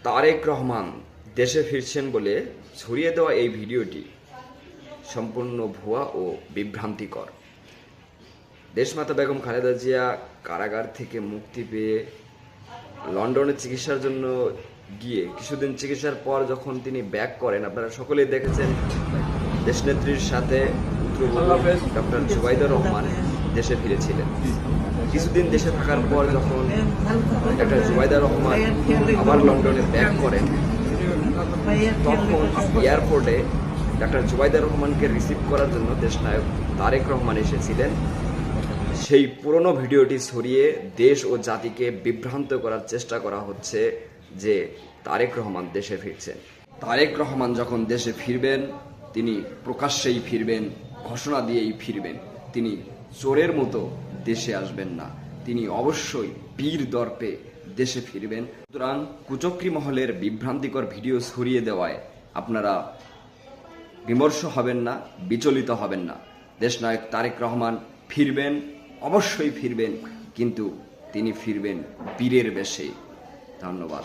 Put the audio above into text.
তারেক রহমান দেশে ফিরছেন বলে ছড়িয়ে দেওয়া এই ভিডিওটি সম্পূর্ণ ভুয়া ও বিভ্রান্তিকর। দেশমাতা বেগম খালেদা জিয়া কারাগার থেকে মুক্তি পেয়ে লন্ডনে চিকিৎসার জন্য গিয়ে কিছুদিন চিকিৎসার পর যখন তিনি ব্যাক করেন, আপনারা সকলেই দেখেছেন দেশনেত্রীর সাথে ডক্টর জুবাইদুর রহমান দেশে ফিরেছিলেন। কিছুদিন দেশে থাকার পর যখন ডক্টর জুবাইদুর রহমান আবার লন্ডনে ব্যাক করেন, তখন এয়ারপোর্টে ডক্টর জুবাইদুর রহমানকে রিসিভ করার জন্য দেশনায়ক তারেক রহমান এসেছিলেন। সেই পুরনো ভিডিওটি ছড়িয়ে দেশ ও জাতিকে বিভ্রান্ত করার চেষ্টা করা হচ্ছে যে তারেক রহমান দেশে ফিরছেন। তারেক রহমান যখন দেশে ফিরবেন, তিনি প্রকাশ্যেই ফিরবেন, ঘোষণা দিয়েই ফিরবেন। তিনি চোরের মতো দেশে আসবেন না, তিনি অবশ্যই বীর দর্পে দেশে ফিরবেন। সুতরাং কুচক্রী মহলের বিভ্রান্তিকর ভিডিও ছড়িয়ে দেওয়ায় আপনারা বিমর্ষ হবেন না, বিচলিত হবেন না। দেশনায়ক তারেক রহমান ফিরবেন, অবশ্যই ফিরবেন, কিন্তু তিনি ফিরবেন বীরের বেশে। ধন্যবাদ।